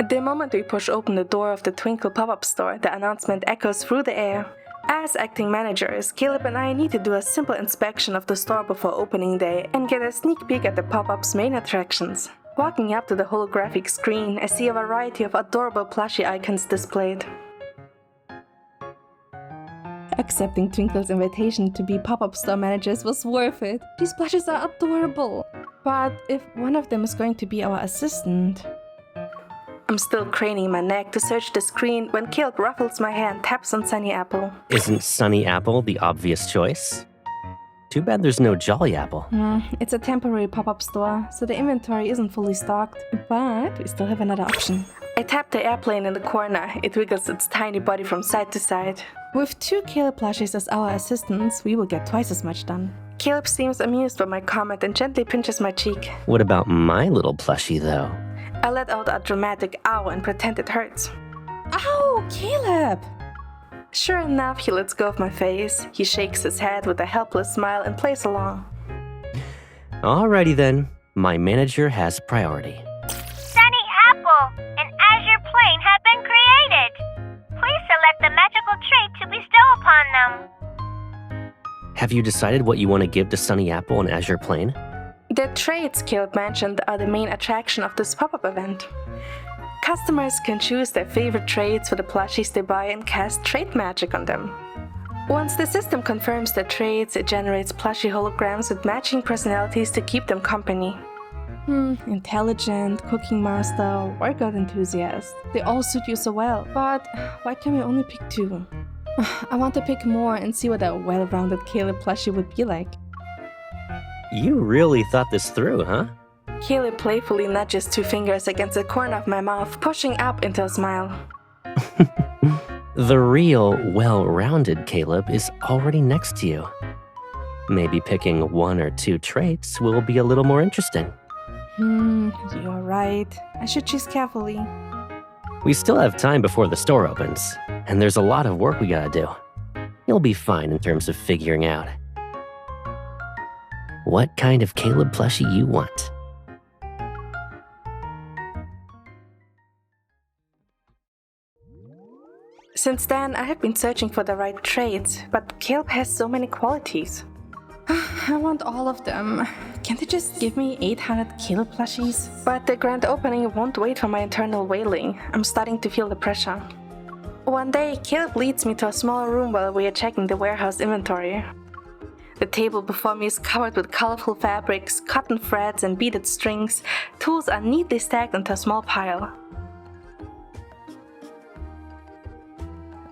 The moment we push open the door of the Twinkle pop-up store, the announcement echoes through the air. As acting managers, Caleb and I need to do a simple inspection of the store before opening day and get a sneak peek at the pop-up's main attractions. Walking up to the holographic screen, I see a variety of adorable plushie icons displayed. Accepting Twinkle's invitation to be pop-up store managers was worth it. These plushies are adorable. But if one of them is going to be our assistant... I'm still craning my neck to search the screen when Caleb ruffles my hair and taps on Sunny Apple. Isn't Sunny Apple the obvious choice? Too bad there's no Jolly Apple. It's a temporary pop-up store, so the inventory isn't fully stocked. But we still have another option. I tap the airplane in the corner. It wiggles its tiny body from side to side. With 2 Caleb plushies as our assistants, we will get twice as much done. Caleb seems amused by my comment and gently pinches my cheek. What about my little plushie, though? I let out a dramatic ow and pretend it hurts. Ow, Caleb! Sure enough, he lets go of my face. He shakes his head with a helpless smile and plays along. Alrighty then. My manager has priority. Sunny Apple, an Azure plane have been created. Please select the magical trait to bestow upon them. Have you decided what you want to give to Sunny Apple and Azure Plane? The traits Caleb mentioned are the main attraction of this pop-up event. Customers can choose their favorite traits for the plushies they buy and cast trait magic on them. Once the system confirms their traits, it generates plushie holograms with matching personalities to keep them company. Intelligent, cooking master, workout enthusiast. They all suit you so well, but why can we only pick 2? I want to pick more and see what a well-rounded Caleb plushie would be like. You really thought this through, huh? Caleb playfully nudges 2 fingers against the corner of my mouth, pushing up into a smile. The real, well-rounded Caleb is already next to you. Maybe picking 1 or 2 traits will be a little more interesting. You're right. I should choose carefully. We still have time before the store opens, and there's a lot of work we gotta do. You'll be fine in terms of figuring out what kind of Caleb plushie you want. Since then, I have been searching for the right traits, but Caleb has so many qualities. I want all of them. Can't they just give me 800 Caleb plushies? But the grand opening won't wait for my internal wailing. I'm starting to feel the pressure. One day, Caleb leads me to a small room while we are checking the warehouse inventory. The table before me is covered with colorful fabrics, cotton threads, and beaded strings. Tools are neatly stacked into a small pile.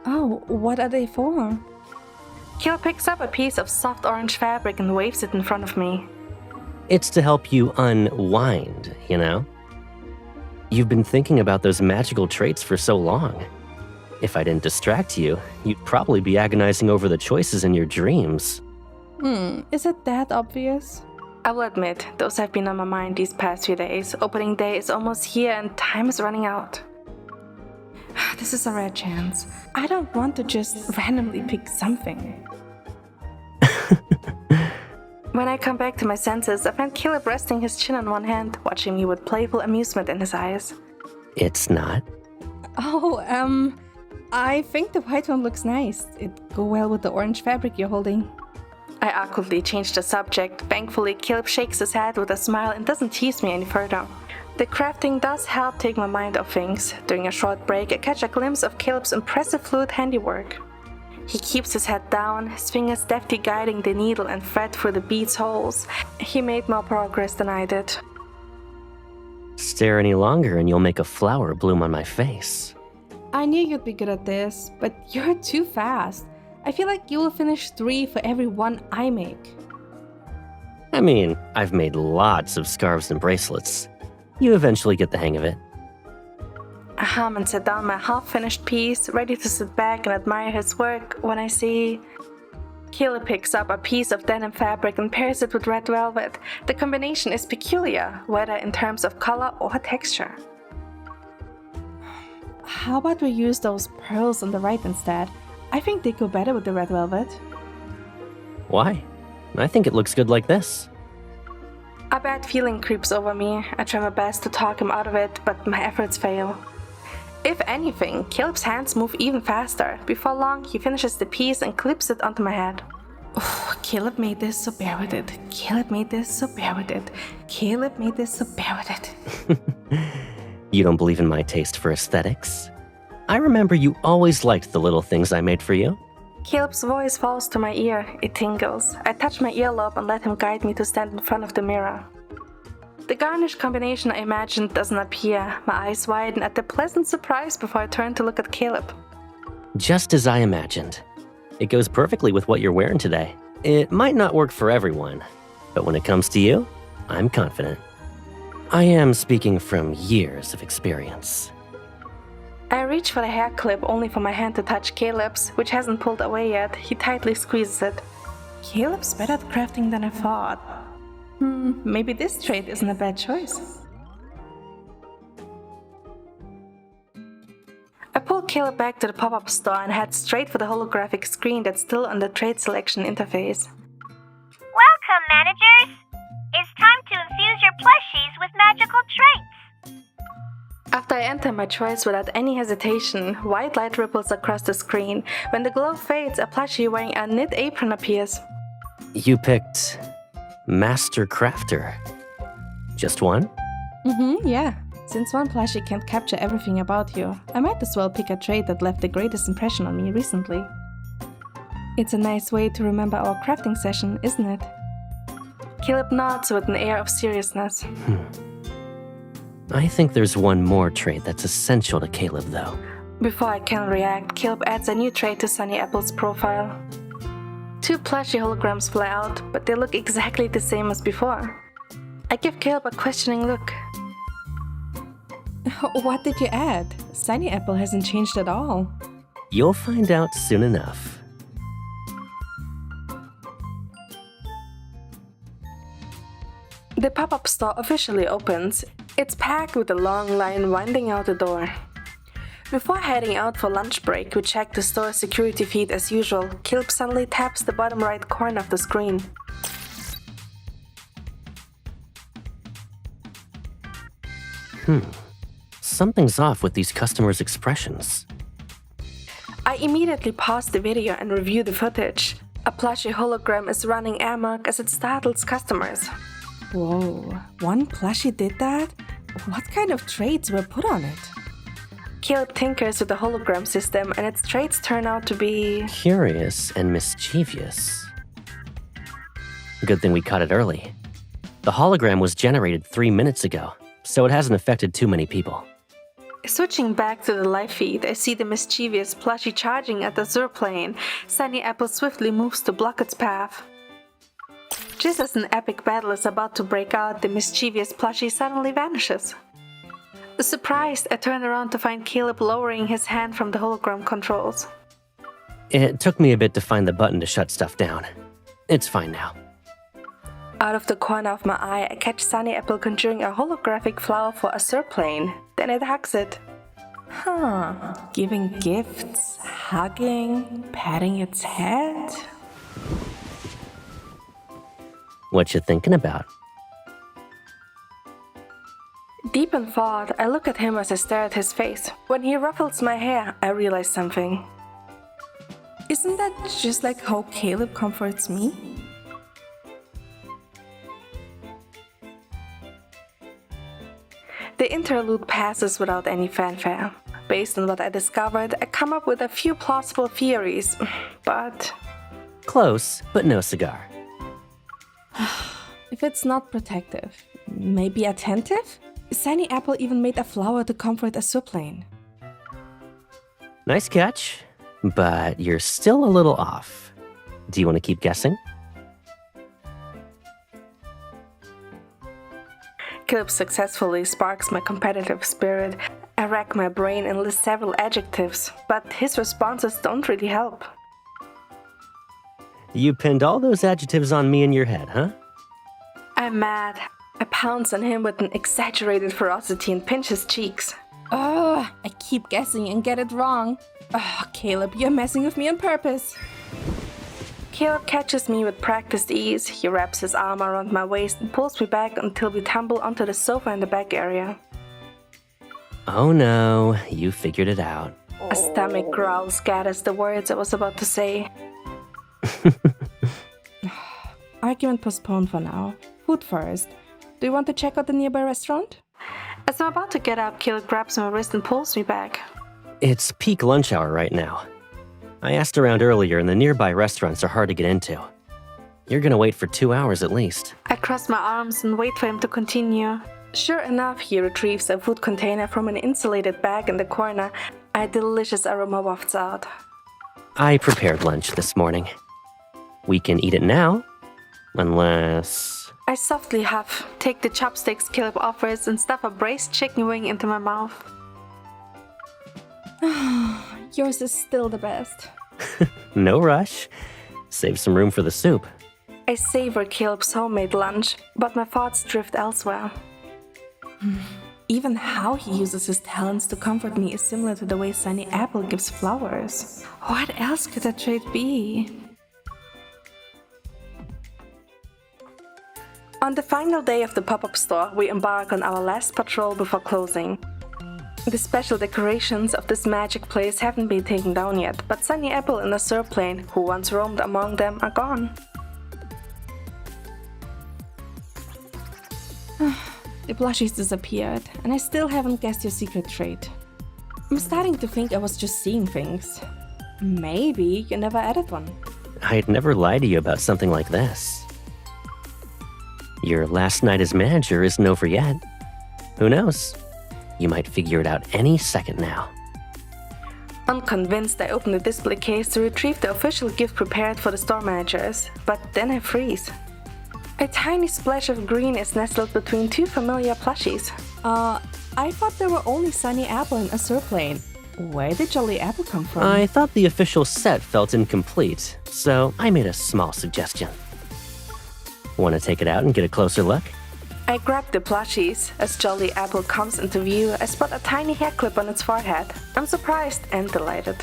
Oh, what are they for? Caleb picks up a piece of soft orange fabric and waves it in front of me. It's to help you unwind, you know? You've been thinking about those magical traits for so long. If I didn't distract you, you'd probably be agonizing over the choices in your dreams. Is it that obvious? I will admit, those have been on my mind these past few days. Opening day is almost here and time is running out. This is a rare chance. I don't want to just randomly pick something. When I come back to my senses, I find Caleb resting his chin on one hand, watching me with playful amusement in his eyes. It's not. Oh, I think the white one looks nice. It'd go well with the orange fabric you're holding. I awkwardly change the subject. Thankfully, Caleb shakes his head with a smile and doesn't tease me any further. The crafting does help take my mind off things. During a short break, I catch a glimpse of Caleb's impressive fluid handiwork. He keeps his head down, his fingers deftly guiding the needle and thread through the bead's holes. He made more progress than I did. Stare any longer and you'll make a flower bloom on my face. I knew you'd be good at this, but you're too fast. I feel like you will finish 3 for every 1 I make. I mean, I've made lots of scarves and bracelets. You eventually get the hang of it. I hum and set down my half-finished piece, ready to sit back and admire his work, when I see... Caleb picks up a piece of denim fabric and pairs it with red velvet. The combination is peculiar, whether in terms of color or texture. How about we use those pearls on the right instead? I think they go better with the red velvet. Why? I think it looks good like this. A bad feeling creeps over me. I try my best to talk him out of it, but my efforts fail. If anything, Caleb's hands move even faster. Before long, he finishes the piece and clips it onto my head. Oh, Caleb made this, so bear with it. Caleb made this, so bear with it. Caleb made this, so bear with it. You don't believe in my taste for aesthetics? I remember you always liked the little things I made for you. Caleb's voice falls to my ear. It tingles. I touch my earlobe and let him guide me to stand in front of the mirror. The garnish combination I imagined doesn't appear. My eyes widen at the pleasant surprise before I turn to look at Caleb. Just as I imagined. It goes perfectly with what you're wearing today. It might not work for everyone, but when it comes to you, I'm confident. I am speaking from years of experience. I reach for the hair clip only for my hand to touch Caleb's, which hasn't pulled away yet. He tightly squeezes it. Caleb's better at crafting than I thought. Maybe this trait isn't a bad choice. I pull Caleb back to the pop-up store and head straight for the holographic screen that's still on the trait selection interface. Welcome, managers! It's time to infuse your plushies with magical traits. After I enter my choice without any hesitation, white light ripples across the screen. When the glow fades, a plushie wearing a knit apron appears. You picked Master Crafter. Just one? Yeah. Since one plushie can't capture everything about you, I might as well pick a trait that left the greatest impression on me recently. It's a nice way to remember our crafting session, isn't it? Caleb nods with an air of seriousness. I think there's one more trait that's essential to Caleb, though. Before I can react, Caleb adds a new trait to Sunny Apple's profile. 2 plushie holograms fly out, but they look exactly the same as before. I give Caleb a questioning look. What did you add? Sunny Apple hasn't changed at all. You'll find out soon enough. The pop-up store officially opens. It's packed with a long line winding out the door. Before heading out for lunch break, we check the store's security feed as usual. Caleb suddenly taps the bottom right corner of the screen. Something's off with these customers' expressions. I immediately pause the video and review the footage. A plushie hologram is running amok as it startles customers. Whoa, one plushie did that? What kind of traits were put on it? Caleb tinkers with the hologram system and its traits turn out to be... Curious and mischievous. Good thing we caught it early. The hologram was generated 3 minutes ago, so it hasn't affected too many people. Switching back to the live feed, I see the mischievous plushie charging at the Azure plane. Sunny Apple swiftly moves to block its path. Just as an epic battle is about to break out, the mischievous plushie suddenly vanishes. Surprised, I turn around to find Caleb lowering his hand from the hologram controls. It took me a bit to find the button to shut stuff down. It's fine now. Out of the corner of my eye, I catch Sunny Apple conjuring a holographic flower for Azure plane. Then it hugs it. Giving gifts, hugging, patting its head. What you thinking about? Deep in thought, I look at him as I stare at his face. When he ruffles my hair, I realize something. Isn't that just like how Caleb comforts me? The interlude passes without any fanfare. Based on what I discovered, I come up with a few plausible theories, but... Close, but no cigar. If it's not protective, maybe attentive? Sunny Apple even made a flower to comfort a souplane. Nice catch, but you're still a little off. Do you want to keep guessing? Caleb successfully sparks my competitive spirit. I rack my brain and list several adjectives, but his responses don't really help. You pinned all those adjectives on me in your head, huh? I'm mad. I pounce on him with an exaggerated ferocity and pinch his cheeks. I keep guessing and get it wrong. Caleb, you're messing with me on purpose. Caleb catches me with practiced ease. He wraps his arm around my waist and pulls me back until we tumble onto the sofa in the back area. Oh no, you figured it out. A stomach growl scatters the words I was about to say. Argument postponed for now. Food first. Do you want to check out the nearby restaurant? As I'm about to get up, Caleb grabs my wrist and pulls me back. It's peak lunch hour right now. I asked around earlier and the nearby restaurants are hard to get into. You're gonna wait for 2 hours at least. I cross my arms and wait for him to continue. Sure enough, he retrieves a food container from an insulated bag in the corner. A delicious aroma wafts out. I prepared lunch this morning. We can eat it now, unless... I softly huff, take the chopsticks Caleb offers, and stuff a braised chicken wing into my mouth. Yours is still the best. No rush. Save some room for the soup. I savor Caleb's homemade lunch, but my thoughts drift elsewhere. Even how he uses his talents to comfort me is similar to the way Sunny Apple gives flowers. What else could that trait be? On the final day of the pop-up store, we embark on our last patrol before closing. The special decorations of this magic place haven't been taken down yet, but Sunny Apple and a surplane, who once roamed among them, are gone. The plushies disappeared, and I still haven't guessed your secret trait. I'm starting to think I was just seeing things. Maybe you never added one. I'd never lie to you about something like this. Your last night as manager isn't over yet. Who knows? You might figure it out any second now. Unconvinced, I open the display case to retrieve the official gift prepared for the store managers, but then I freeze. A tiny splash of green is nestled between two familiar plushies. I thought there were only Sunny Apple and a surplane. Where did Jolly Apple come from? I thought the official set felt incomplete, so I made a small suggestion. Want to take it out and get a closer look? I grab the plushies. As Jolly Apple comes into view, I spot a tiny hair clip on its forehead. I'm surprised and delighted.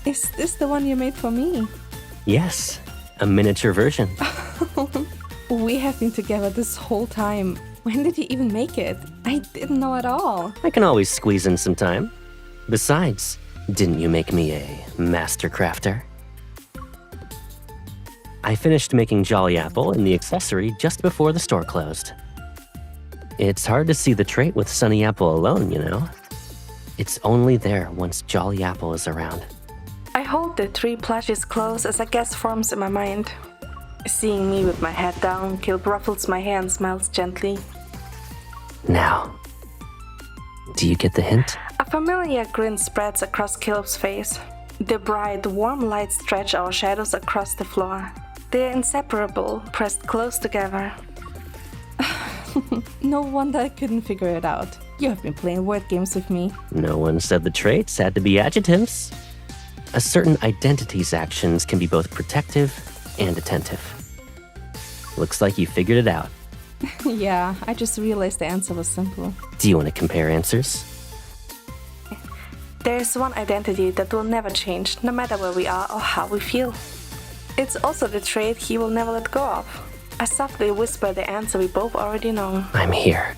Is this the one you made for me? Yes, a miniature version. We have been together this whole time. When did you even make it? I didn't know at all. I can always squeeze in some time. Besides, didn't you make me a master crafter? I finished making Jolly Apple and the accessory just before the store closed. It's hard to see the trait with Sunny Apple alone, you know? It's only there once Jolly Apple is around. I hold the three plushies close as a guess forms in my mind. Seeing me with my head down, Caleb ruffles my hair and smiles gently. Now, do you get the hint? A familiar grin spreads across Caleb's face. The bright, warm lights stretch our shadows across the floor. They're inseparable, pressed close together. No wonder I couldn't figure it out. You have been playing word games with me. No one said the traits had to be adjectives. A certain identity's actions can be both protective and attentive. Looks like you figured it out. Yeah, I just realized the answer was simple. Do you want to compare answers? There's one identity that will never change, no matter where we are or how we feel. It's also the trait he will never let go of. I softly whisper the answer we both already know. I'm here.